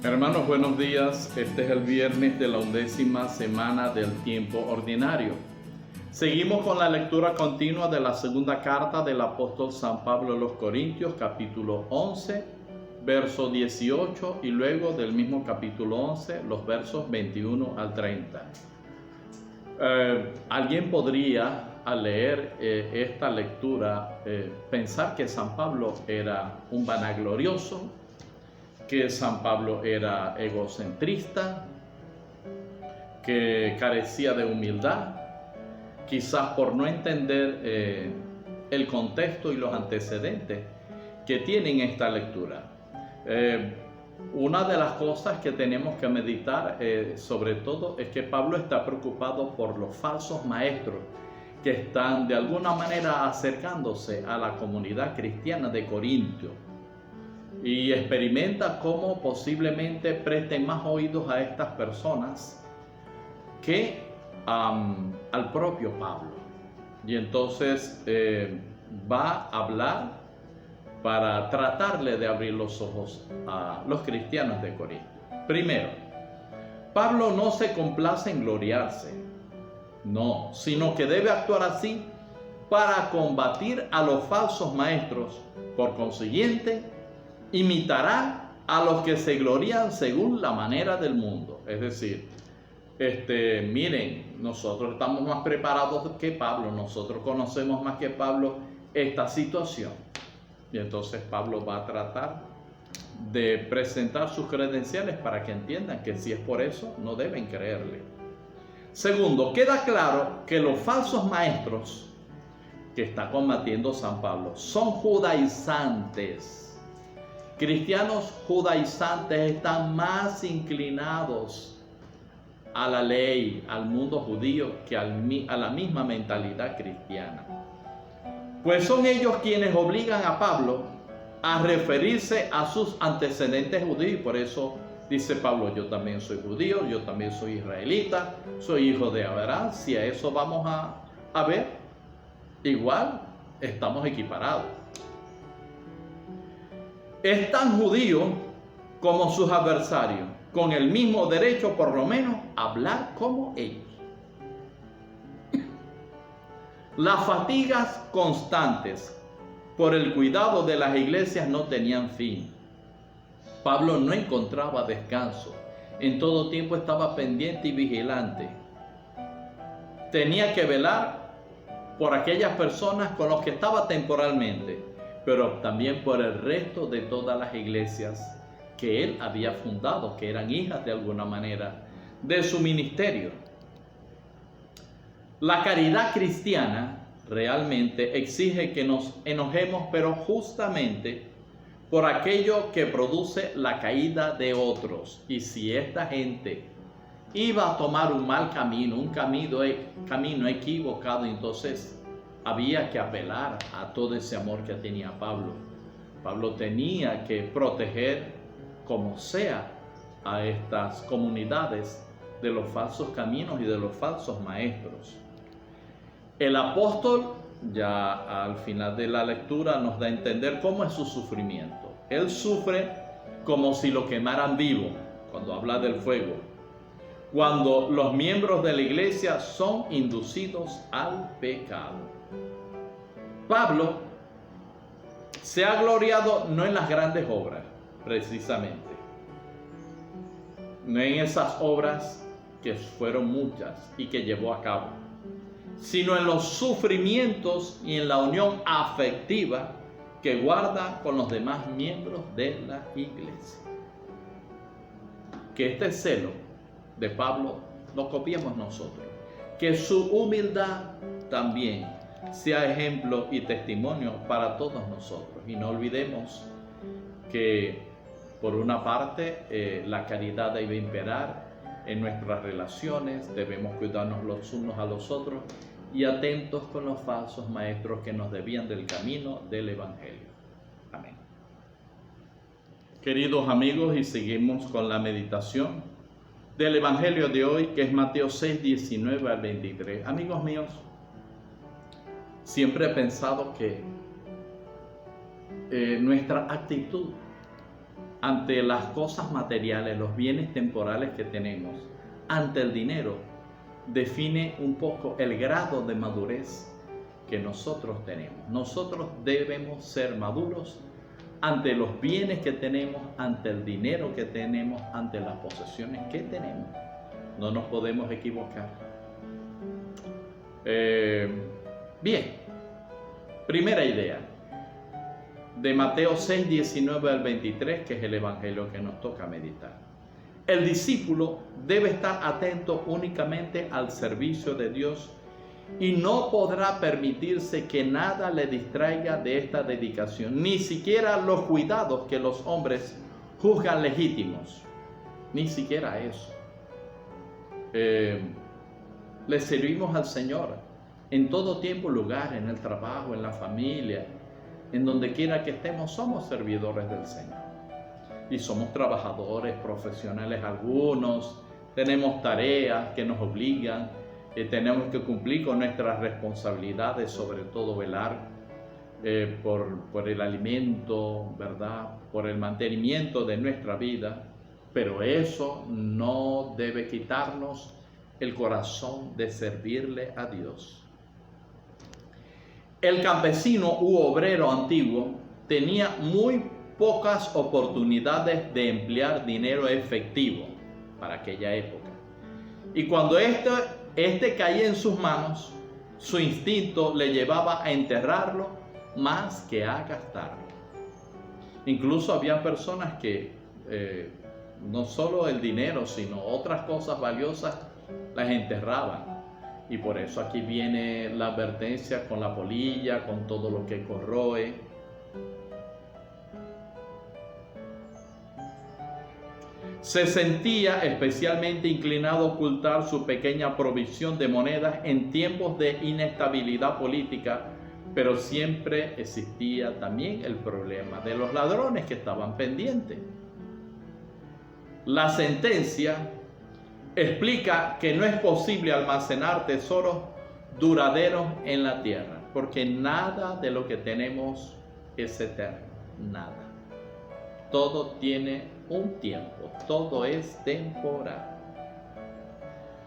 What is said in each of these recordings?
Hermanos, buenos días. Este es el viernes de la 11ª semana del tiempo ordinario. Seguimos con la lectura continua de la segunda carta del apóstol San Pablo a los Corintios, capítulo 11, verso 18, y luego del mismo capítulo 11, los versos 21 al 30. Alguien podría, al leer esta lectura, pensar que San Pablo era un vanaglorioso, que San Pablo era egocentrista, que carecía de humildad, quizás por no entender el contexto y los antecedentes que tienen esta lectura. Una de las cosas que tenemos que meditar sobre todo es que Pablo está preocupado por los falsos maestros que están de alguna manera acercándose a la comunidad cristiana de Corintio, y experimenta cómo posiblemente presten más oídos a estas personas que al propio Pablo. Y entonces va a hablar para tratarle de abrir los ojos a los cristianos de Corinto. Primero, Pablo no se complace en gloriarse, no, sino que debe actuar así para combatir a los falsos maestros. Por consiguiente, imitará a los que se glorían según la manera del mundo. Es decir, miren, nosotros estamos más preparados que Pablo, nosotros conocemos más que Pablo esta situación. Y entonces Pablo va a tratar de presentar sus credenciales para que entiendan que si es por eso, no deben creerle. Segundo, queda claro que los falsos maestros que está combatiendo San Pablo son judaizantes. Cristianos judaizantes están más inclinados a la ley, al mundo judío, que a la misma mentalidad cristiana. Pues son ellos quienes obligan a Pablo a referirse a sus antecedentes judíos. Y por eso dice Pablo: yo también soy judío, yo también soy israelita, soy hijo de Abraham. Si a eso vamos a ver, igual estamos equiparados. Es tan judío como sus adversarios, con el mismo derecho por lo menos a hablar como ellos. Las fatigas constantes por el cuidado de las iglesias no tenían fin. Pablo no encontraba descanso, en todo tiempo estaba pendiente y vigilante. Tenía que velar por aquellas personas con las que estaba temporalmente, pero también por el resto de todas las iglesias que él había fundado, que eran hijas de alguna manera de su ministerio. La caridad cristiana realmente exige que nos enojemos, pero justamente por aquello que produce la caída de otros. Y si esta gente iba a tomar un mal camino, un camino equivocado, entonces había que apelar a todo ese amor que tenía Pablo. Pablo tenía que proteger como sea a estas comunidades de los falsos caminos y de los falsos maestros. El apóstol, ya al final de la lectura, nos da a entender cómo es su sufrimiento. Él sufre como si lo quemaran vivo, cuando habla del fuego, cuando los miembros de la iglesia son inducidos al pecado. Pablo se ha gloriado no en las grandes obras, precisamente, no en esas obras que fueron muchas y que llevó a cabo, sino en los sufrimientos y en la unión afectiva que guarda con los demás miembros de la iglesia. Que este celo de Pablo lo copiemos nosotros, que su humildad también sea ejemplo y testimonio para todos nosotros. Y no olvidemos que por una parte la caridad debe imperar en nuestras relaciones, debemos cuidarnos los unos a los otros y atentos con los falsos maestros que nos desvían del camino del Evangelio. Amén. Queridos amigos, y seguimos con la meditación del Evangelio de hoy, que es Mateo 6, 19 al 23. Amigos míos, siempre he pensado que nuestra actitud ante las cosas materiales, los bienes temporales que tenemos, ante el dinero, define un poco el grado de madurez que nosotros tenemos. Nosotros debemos ser maduros ante los bienes que tenemos, ante el dinero que tenemos, ante las posesiones que tenemos. No nos podemos equivocar. Bien, primera idea de Mateo 6, 19 al 23, que es el evangelio que nos toca meditar. El discípulo debe estar atento únicamente al servicio de Dios y no podrá permitirse que nada le distraiga de esta dedicación, ni siquiera los cuidados que los hombres juzgan legítimos, ni siquiera eso. Le servimos al Señor en todo tiempo y lugar, en el trabajo, en la familia, en donde quiera que estemos, somos servidores del Señor. Y somos trabajadores profesionales algunos, tenemos tareas que nos obligan, tenemos que cumplir con nuestras responsabilidades, sobre todo velar por el alimento, ¿verdad? Por el mantenimiento de nuestra vida, pero eso no debe quitarnos el corazón de servirle a Dios. El campesino u obrero antiguo tenía muy pocas oportunidades de emplear dinero efectivo para aquella época. Y cuando este caía en sus manos, su instinto le llevaba a enterrarlo más que a gastarlo. Incluso había personas que no solo el dinero, sino otras cosas valiosas las enterraban. Y por eso aquí viene la advertencia con la polilla, con todo lo que corroe. Se sentía especialmente inclinado a ocultar su pequeña provisión de monedas en tiempos de inestabilidad política, pero siempre existía también el problema de los ladrones que estaban pendientes. La sentencia explica que no es posible almacenar tesoros duraderos en la tierra, porque nada de lo que tenemos es eterno, nada. Todo tiene un tiempo, todo es temporal.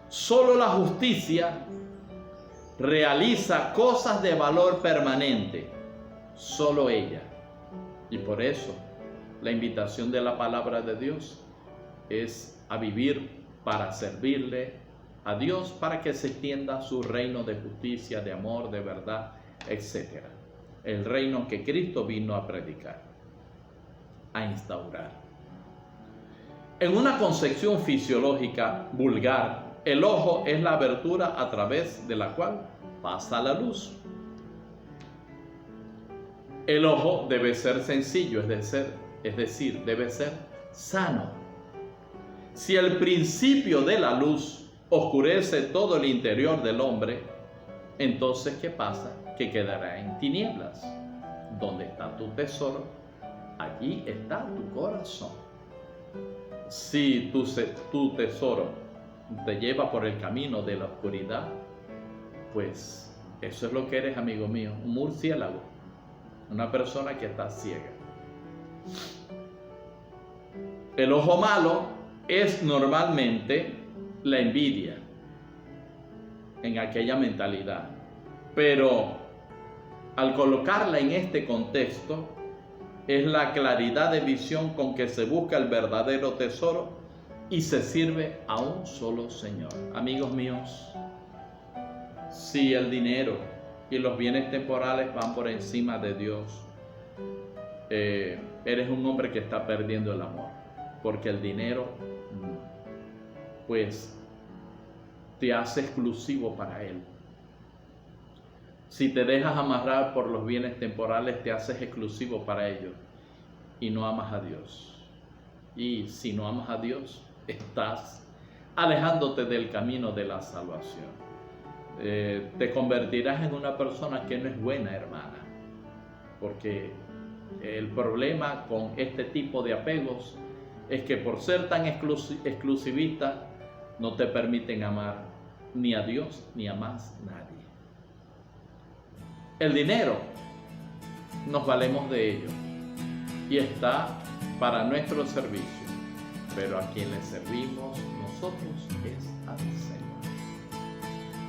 Solo la justicia realiza cosas de valor permanente, solo ella. Y por eso la invitación de la palabra de Dios es a vivir para servirle a Dios, para que se extienda su reino de justicia, de amor, de verdad, etc. El reino que Cristo vino a predicar, a instaurar. En una concepción fisiológica vulgar, el ojo es la abertura a través de la cual pasa la luz. El ojo debe ser sencillo, es decir, debe ser sano. Si el principio de la luz oscurece todo el interior del hombre, entonces ¿qué pasa? Que quedará en tinieblas. ¿Dónde está tu tesoro? Allí está tu corazón. Si tu tesoro te lleva por el camino de la oscuridad, pues eso es lo que eres, amigo mío, un murciélago, una persona que está ciega. El ojo malo es normalmente la envidia en aquella mentalidad, pero al colocarla en este contexto, es la claridad de visión con que se busca el verdadero tesoro y se sirve a un solo Señor. Amigos míos, si el dinero y los bienes temporales van por encima de Dios, eres un hombre que está perdiendo el amor, porque el dinero pues te hace exclusivo para Él. Si te dejas amarrar por los bienes temporales, te haces exclusivo para ellos y no amas a Dios. Y si no amas a Dios, estás alejándote del camino de la salvación. Te convertirás en una persona que no es buena, hermana, porque el problema con este tipo de apegos es que por ser tan exclusivistas no te permiten amar ni a Dios ni a más nadie. El dinero, nos valemos de ello, y está para nuestro servicio, pero a quien le servimos nosotros es al Señor.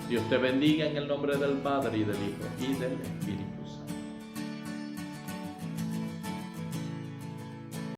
Dios te bendiga en el nombre del Padre y del Hijo y del Espíritu Santo.